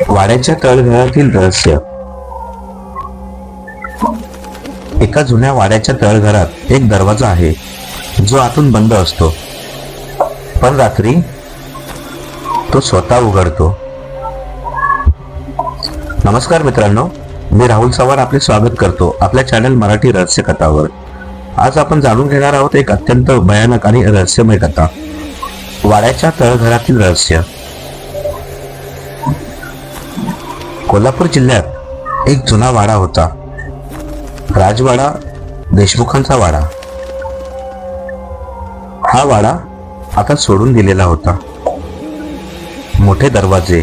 वाड्याच्या तळघरातील रहस्य. एका जुन्या वाड्याच्या तळघरात एक दरवाजा आहे जो आतून बंद असतो, पण रात्री तो स्वतः उघडतो. नमस्कार मित्रांनो, मी राहुल चव्हाण आपले स्वागत करतो आपल्या चॅनल मराठी रहस्य कथावर. आज आपण जाणून घेणार आहोत एक अत्यंत भयानक आणि रहस्यमय कथा, वाड्याच्या तळघरातील रहस्य. कोल्हापूर जिल्ह्यात एक जुना वाडा होता, राजवाडा, देशमुखांचा वाडा. हा वाडा आता सोडून दिलेला होता. मोठे दरवाजे,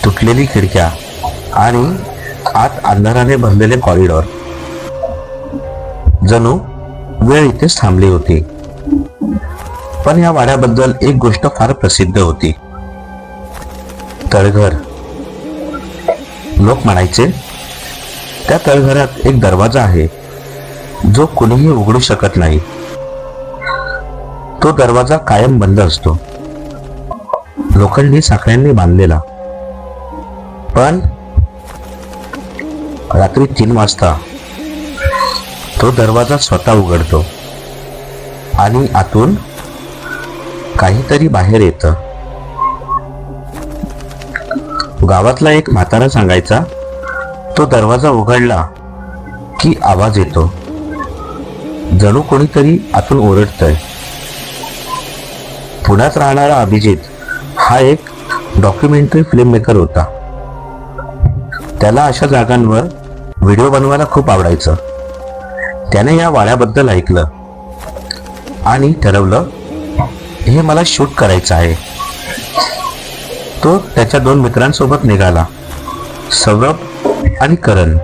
तुटलेली खिडक्या आणि आत अंधाराने भरलेले कॉरिडॉर. जणू वेळ इथेच थांबली होती. पण या वाड्याबद्दल एक गोष्ट फार प्रसिद्ध होती, तळघर. लोक म्हणायचे त्या तळघरात एक दरवाजा आहे जो कोणीही उघडू शकत नाही. तो दरवाजा कायम बंद असतो, लोखंडी साखळ्यांनी बांधलेला. पण रात्री 3 वाजता तो दरवाजा स्वतः उघडतो आणि आतून काहीतरी बाहेर येतं. गावातला एक म्हातारा सांगायचा, तो दरवाजा उघडला की आवाज येतो, जणू कोणीतरी आतून ओरडतंय. पुण्यात राहणारा अभिजित हा एक डॉक्युमेंटरी फिल्म मेकर होता. त्याला अशा जागांवर व्हिडिओ बनवायला खूप आवडायचं. त्याने या वाड्याबद्दल ऐकलं आणि ठरवलं, हे मला शूट करायचं आहे. तो त्याच्या 2 मित्रांसोबत निघाला, सौरभ आणि करण.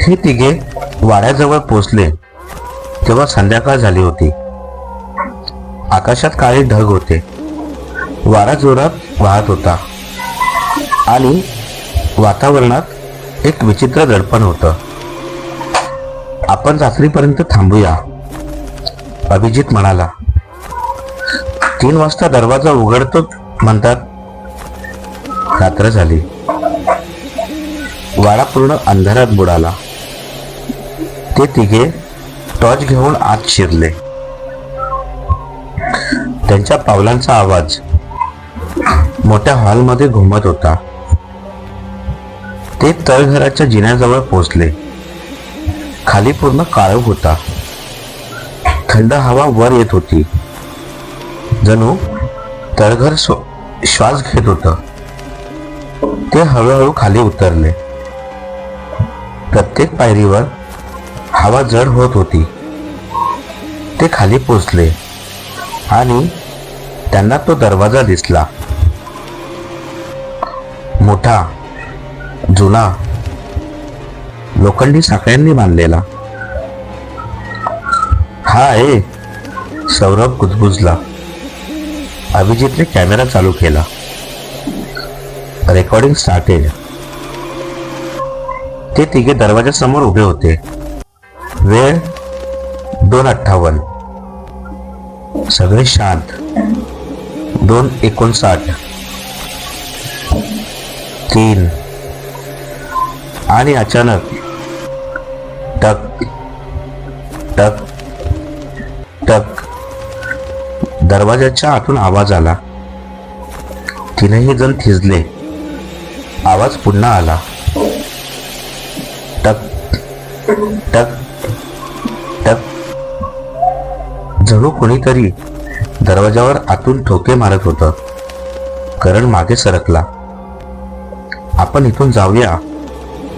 हे तिघे वाड्याजवळ पोहोचले तेव्हा संध्याकाळ झाली होती. आकाशात काळे ढग होते, वारा जोरात वाहत होता आणि वातावरणात एक विचित्र दडपण होतं. आपण रात्रीपर्यंत थांबूया, अभिजित म्हणाला. 3 वाजता दरवाजा उघडतो म्हणतात. रात्र झाली, वाडा पूर्ण अंधारात बुडाला. ते तिघे टॉर्च घेऊन आत शिरले. त्यांच्या पावलांचा आवाज मोठ्या हॉलमध्ये घुमत होता. ते तळघराच्या जिन्याजवळ पोहोचले. खाली पूर्ण काळोख होता. थंड हवा वर येत होती, जणू तळघर श्वास घेत होतं. ते हळूहळू खाली उतरले. प्रत्येक पायरीवर हवा जड होत होती. ते खाली पोचले आणि त्यांना तो दरवाजा दिसला. मोठा, जुना, लोखंडी साखळ्यांनी बांधलेला. हा आहे, सौरभ कुजबुजला. अभिजितने कॅमेरा चालू केला. Recording started. ते तिघे दरवाजासमोर उभे होते. वेळ 2:58. सगळे शांत. 2:59. 3. आणि अचानक टक टक टक दरवाजाच्या आतून आवाज आला. 3ही जण थिजले. आवाज पुन्हा आला. टक टक टक. जणू कोणीतरी दरवाजावर आतून ठोके मारत होतं. करण मागे सरकला. आपण इथून जाऊया,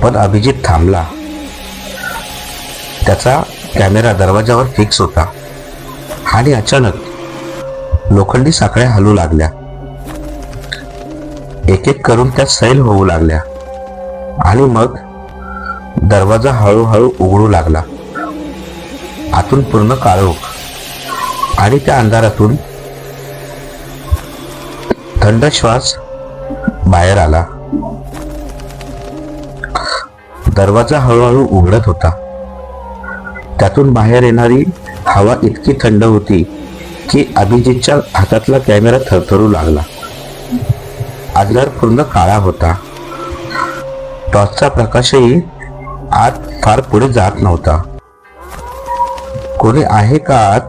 पण अभिजित थांबला. त्याचा कॅमेरा दरवाजावर फिक्स होता आणि अचानक लोखंडी साखळ्या हलू लागल्या. एक एक करून त्या सैल होऊ लागल्या आणि मग दरवाजा हळूहळू उघडू लागला. आतून पूर्ण काळोख आणि त्या अंधारातून थंड श्वास बाहेर आला. दरवाजा हळूहळू उघडत होता. त्यातून बाहेर येणारी हवा इतकी थंड होती की अभिजितच्या हातातला कॅमेरा थरथरू लागला. आजवर पूर्ण काळा होता. टॉर्चचा प्रकाशही आत फार पुढे जात नव्हता. कोणी आहे का आत?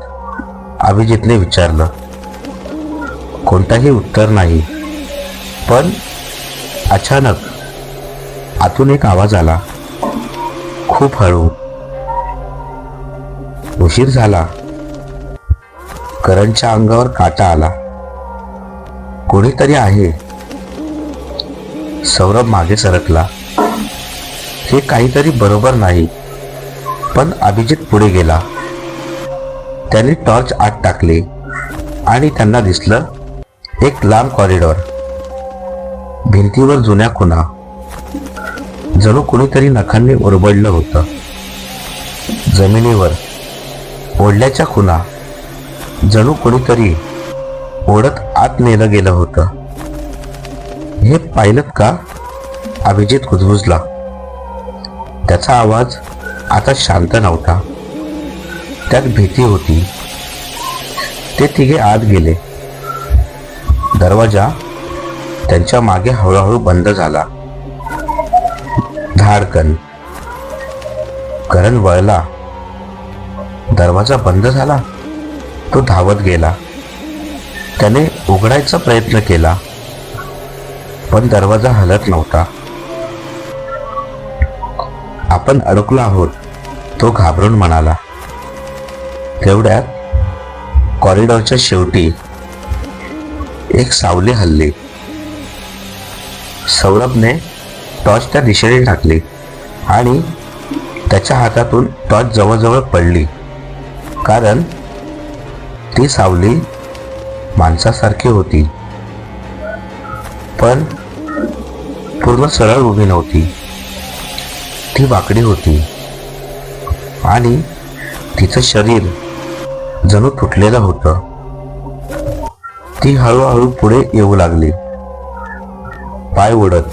अभिजितने विचारलं. कोणताही उत्तर नाही. पण अचानक आतून एक आवाज आला, खूप हळू. उशीर झाला. करणच्या अंगावर काटा आला. कोणीतरी आहे. सौरभ मागे सरकला. हे काहीतरी बरोबर नाही. पण अभिजित पुढे गेला. त्याने टॉर्च आत टाकली आणि त्यांना दिसलं एक लांब कॉरिडॉर. भिंतीवर जुन्या खुणा. जणू कोणीतरी नखांनी ओरबडलं होतं. जमिनीवर ओढल्याच्या खुणा. जणू कोणीतरी ओढत आत नेलं गेलं होतं. हे पाहिलं का? अभिजित कुजबुजला. त्याचा आवाज आता शांत नव्हता. त्यात भीती होती. ते तिघे आत गेले. दरवाजा त्यांच्या मागे हळूहळू बंद झाला. धाडकन. करण वळला. दरवाजा बंद झाला. तो धावत गेला. त्याने उघडायचा प्रयत्न केला, पण दरवाजा हलत नव्हता. आपण अडकलो आहोत, तो घाबरून म्हणाला. तेवढ्यात कॉरिडॉरच्या शेवटी एक सावली हलली. सौरभने टॉर्च त्या दिशेने टाकली आणि त्याच्या हातातून टॉर्च जवळजवळ पडली, कारण ती सावली माणसासारखी होती, पण पूर्ण सरळ उभी नव्हती. ती वाकडी होती आणि तिचं शरीर जणू तुटलेलं होतं. ती हळूहळू पुढे येऊ लागली. पाय ओढत.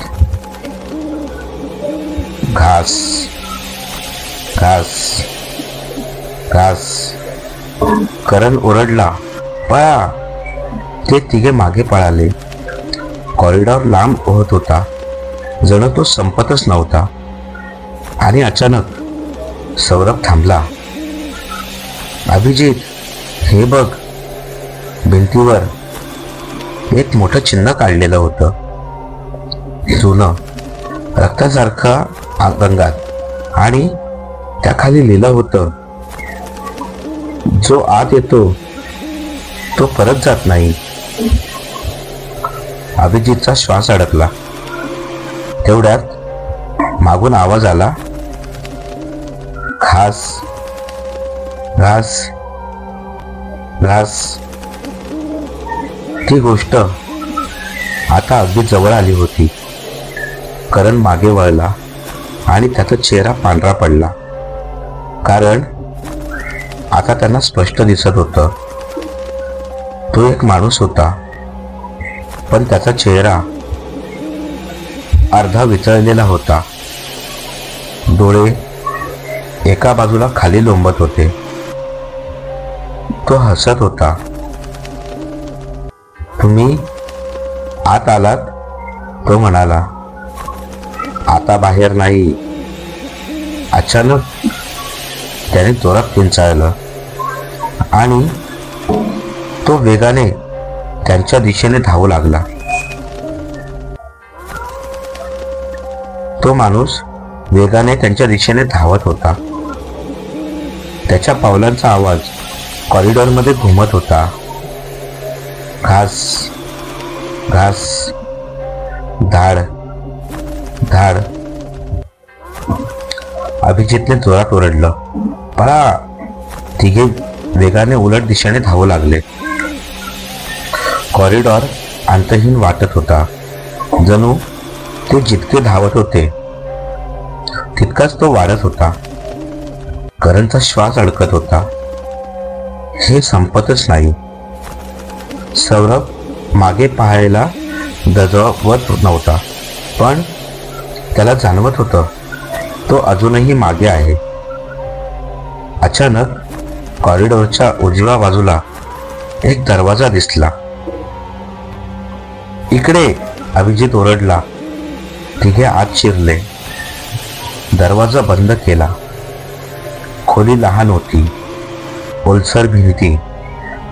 घास घास घास. करण ओरडला, पळा. ते तिघे मागे पळाले. कॉरिडॉर लांब होत होता, जणू तो संपतच नव्हता. आणि अचानक सौरभ थांबला. अभिजित, हे बघ. भिंतीवर एक मोठं चिन्ह काढलेलं होतं, जुनं, रक्तासारखा रंगात, आणि त्याखाली लिहिलं होतं, जो आत येतो तो परत जात नाही. अभिजितचा श्वास अडकला. तेवढ्यात मागून आवाज आला, घास घास घास. ती गोष्ट आता अगदी जवळ आली होती. करण मागे वळला आणि त्याचा चेहरा पांढरा पडला, कारण आता त्यांना स्पष्ट दिसत होतं. तो एक माणूस होता, पण त्याचा चेहरा अर्धा वितळलेला होता. डोळे एका बाजूला खाली लोंबत होते. तो हसत होता. तुम्ही आत आलात, तो म्हणाला. आता बाहेर नाही. अचानक त्याने जोरात किंचाळलं आणि तो वेगाने त्यांच्या दिशेने धावू लागला. तो माणूस वेगाने त्यांच्या दिशेने धावत होता. त्याच्या पावलांचा आवाज कॉरिडॉरमध्ये घुमत होता. घास घास. धाड धाड. अभिजितने जोरात ओरडलं, पळा. तिघे वेगाने उलट दिशेने धावू लागले. कॉरिडॉर अंतहीन वाटत होता. जणू ते जितके धावत होते तितकाच तो वाढत होता. करणचा श्वास अडकत होता. हे संपतच नाही. सौरभ मागे पाहायला दजवत नव्हता, पण त्याला जाणवत होतं तो अजूनही मागे आहे. अचानक कॉरिडॉरच्या उजव्या बाजूला एक दरवाजा दिसला. इकडे, अभिजित ओरडला. तिघे आत शिरले. दरवाजा बंद केला. खोली लहान होती. ओलसर भिंती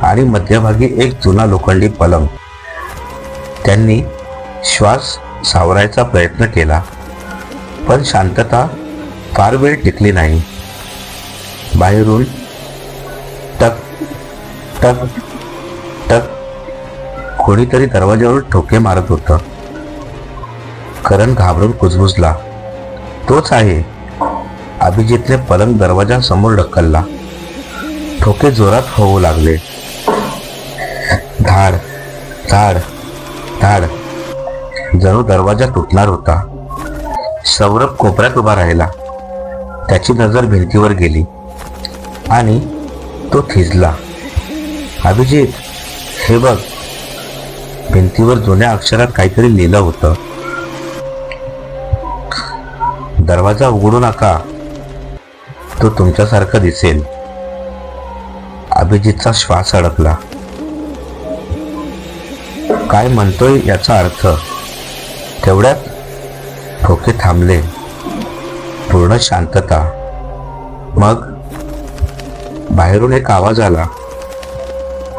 आणि मध्यभागी एक जुना लोखंडी पलंग. त्यांनी श्वास सावरायचा प्रयत्न केला, पण शांतता फार वेळ टिकली नाही. बाहेरून टक टक टक कोणीतरी दरवाज्यावर ठोके मारत होतं. करण घाबरून कुजबुजला. तोच आहे. अभिजितने पलंग दरवाजासमोर ढकलला. ठोके जोरात होऊ लागले. धाड धाड धाड. जणू दरवाजा तुटणार होता. सौरभ कोपऱ्यात उभा राहिला. त्याची नजर भिंतीवर गेली आणि तो थिजला. अभिजित, हे बघ. भिंतीवर जुन्या अक्षरात काहीतरी लिहिलं होतं. दरवाजा उघडू नका. तो तुमच्यासारखा दिसेल. अभिजितचा श्वास अडकला. काय म्हणतोय याचा अर्थ? तेवढ्यात ठोके थांबले. पूर्ण शांतता. मग बाहेरून एक आवाज आला.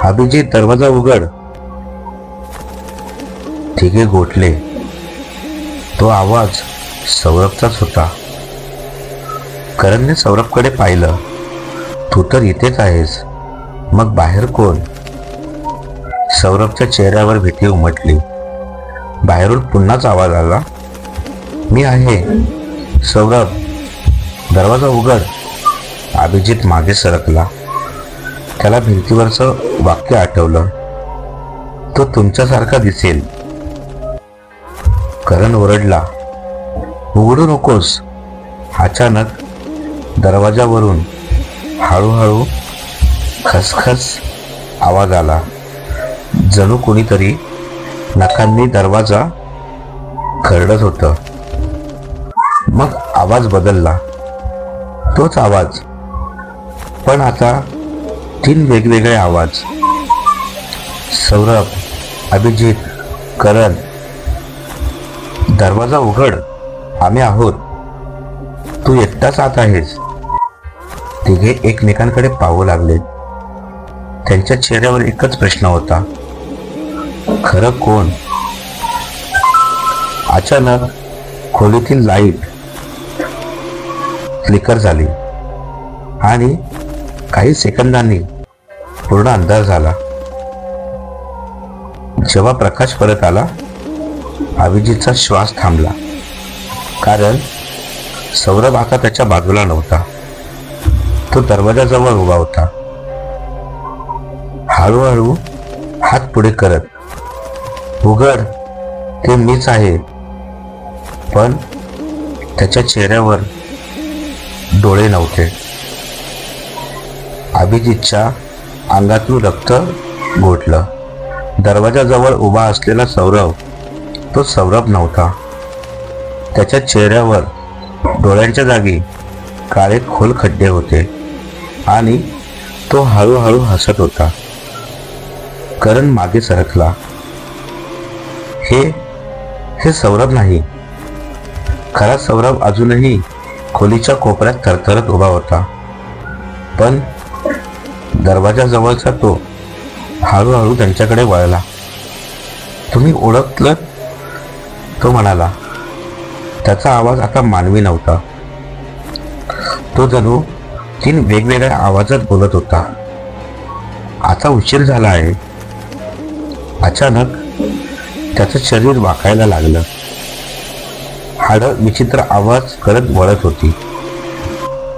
अभिजित, दरवाजा उघड. तिघे गोठले. तो आवाज सौरभचाच होता. करणने सौरभकडे पाहिलं. तू तर इथेच आहेस. मग बाहेर कोण? सौरभच्या चेहऱ्यावर भीती उमटली. बाहेरून पुन्हाच आवाज आला. मी आहे. सौरभ, दरवाजा उघड. अभिजित मागे सरकला. त्याला भिंतीवरचं वाक्य आठवलं. तो तुमच्यासारखा दिसेल. करण ओरडला. उघडू नकोस. अचानक दरवाजावरून हळूहळू खसखस आवाज आला. जणू कोणीतरी नखांनी दरवाजा खरडत होतं. मग आवाज बदलला. तोच आवाज, पण आता 3 वेगवेगळे आवाज. सौरभ, अभिजित, करण, दरवाजा उघड. आम्ही आहोत. तू एकटाच आत आहेस. तिघे एकमेकांकडे पाहू लागले. त्यांच्या चेहऱ्यावर एकच प्रश्न होता. खरं कोण? अचानक खोलीतील लाईट फ्लिकर झाली आणि काही सेकंदांनी पूर्ण अंधार झाला. जेव्हा प्रकाश परत आला, अभिजितचा श्वास थांबला. कारण सौरभ आता त्याच्या बाजूला नव्हता. तो दरवाजाजवळ उभा होता. हळूहळू हात पुढे करत, उघड, ते मीच आहे. पण त्याच्या चेहऱ्यावर डोळे नव्हते. अभिजितच्या अंगातून रक्त गोठलं. दरवाजाजवळ उभा असलेला सौरभ तो सौरभ नव्हता. त्याच्या चेहऱ्यावर डोळ्यांच्या जागी काळे खोल खड्डे होते आणि तो हळूहळू हसत होता. करण मागे सरकला. हे सौरभ नाही. खरा सौरभ अजूनही खोलीच्या कोपऱ्यात थरथरत उभा होता. पण दरवाजाजवळचा तो हळूहळू त्यांच्याकडे वळला. तुम्ही ओळखलं? तो म्हणाला. त्याचा आवाज आता मानवी नव्हता. तो जणू 3 वेगवेगळ्या आवाजात बोलत होता. आता उशीर झाला आहे. अचानक त्याचं शरीर वाकायला लागलं. हाडं विचित्र आवाज करत वळत होती.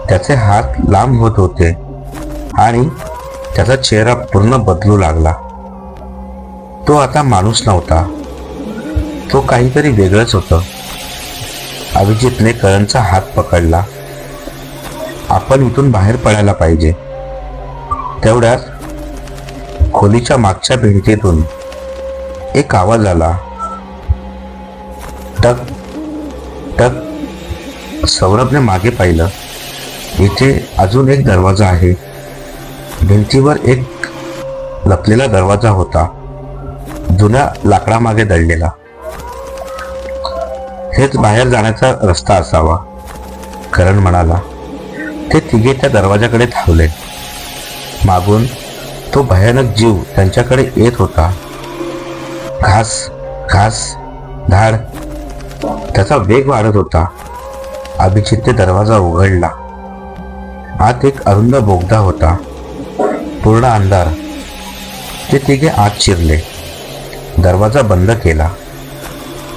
त्याचे हात लांब होत होते आणि त्याचा चेहरा पूर्ण बदलू लागला. तो आता माणूस नव्हता. तो काहीतरी वेगळंच होतं. अभिजितने करणचा हात पकडला. आपण इथून बाहेर पडायला पाहिजे. तेवढ्यात खोलीच्या मागच्या भिंतीतून एक आवाज आला. टक टक. सौरभने मागे पाहिलं. इथे अजून एक दरवाजा आहे. भिंतीवर एक लपलेला दरवाजा होता, जुन्या लाकडामागे दडलेला. हेच बाहेर जाण्याचा रस्ता असावा, करण म्हणाला. ते तिघे त्या दरवाजाकडे धावले. मागून तो भयानक जीव त्यांच्याकडे येत होता. घास घास धाड. त्याचा वेग वाढत होता. अभिजितने दरवाजा उघडला. आत एक अरुंद बोगदा होता, पूर्ण अंधार. ते तिघे आत शिरले. दरवाजा बंद केला.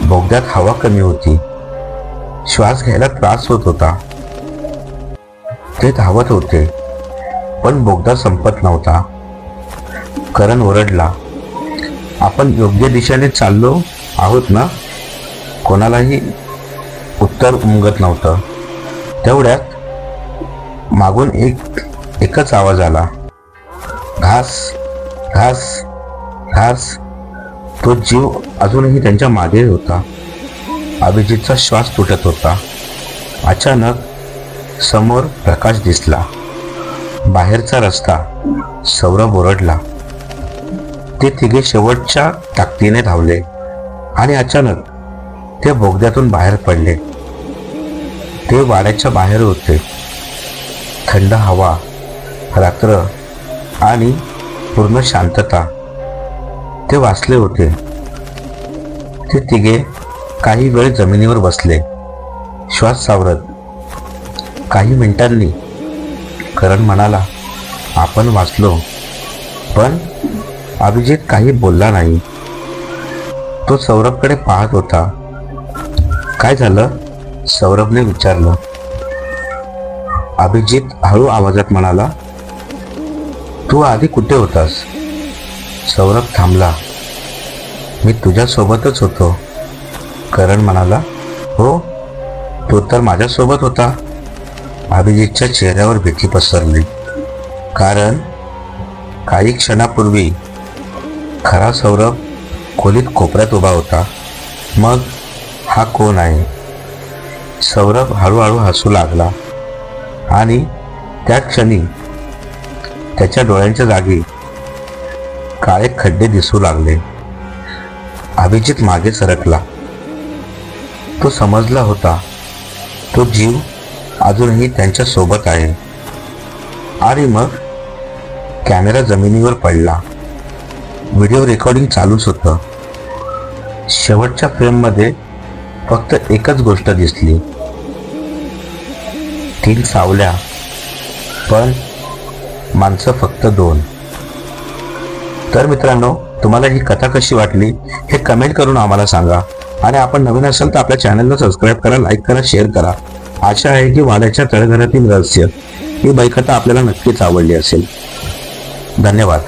बोगद्यात हवा कमी होती. श्वास घ्यायला त्रास होत होता. ते धावत होते, पण बोगदा संपत नव्हता. करण ओरडला, आपण योग्य दिशेने चाललो आहोत ना? कोणालाही उत्तर उमगत नव्हतं. तेवढ्यात मागून एकच आवाज आला, घास घास घास. तो जीव अजूनही त्यांच्या मागे होता. अभिजितचा श्वास तुटत होता. अचानक समोर प्रकाश दिसला. बाहेरचा रस्ता. सौरभ ओरडला. ते तिघे शेवटच्या ताकदीने धावले आणि अचानक ते बोगद्यातून बाहेर पडले. ते वाड्याच्या बाहेर होते. थंड हवा, रात्र आणि पूर्ण शांतता. ते वाचले होते. ते तिघे काही वेळ जमिनीवर बसले, श्वास सावरत. काही मिनिटांनी करण म्हणाला, आपण वाचलो. पण अभिजित काही बोलला नाही. तो सौरभकडे पाहत होता. काय झालं? सौरभने विचारलं. अभिजित हळू आवाजात म्हणाला, तू आधी कुठे होतास? सौरभ थांबला. मी तुझ्या सोबतच होतो. करण म्हणाला, हो, तो तर माझ्यासोबत होता. अभिजितच्या चेहऱ्यावर भीती पसरली. कारण काही क्षणापूर्वी खरा सौरभ खोलीत कोपऱ्यात उभा होता. मग हा कोण आहे? सौरभ हळूहळू हसू लागला आणि त्या क्षणी त्याच्या डोळ्यांच्या जागी काळे खड्डे दिसू लागले. अभिजित मागे सरकला. तो समजला होता, तो जीव अजूनही त्यांच्या सोबत आहे. आणि मग कॅमेरा जमिनीवर पडला. व्हिडिओ रेकॉर्डिंग चालूच होतं. शेवटच्या फ्रेममध्ये फक्त एकच गोष्ट दिसली, 3 सावल्या, पण माणसं फक्त 2. तर मित्रांनो, तुम्हाला ही कथा कशी वाटली हे कमेंट करून आम्हाला सांगा. आणि आपण नवीन असाल तर आपल्या चॅनलला सबस्क्राईब करा, लाईक करा, शेअर करा. आशा आहे की वाड्याच्या तळघरातील रहस्य ही बैकथा आपल्याला नक्कीच आवडली असेल. धन्यवाद.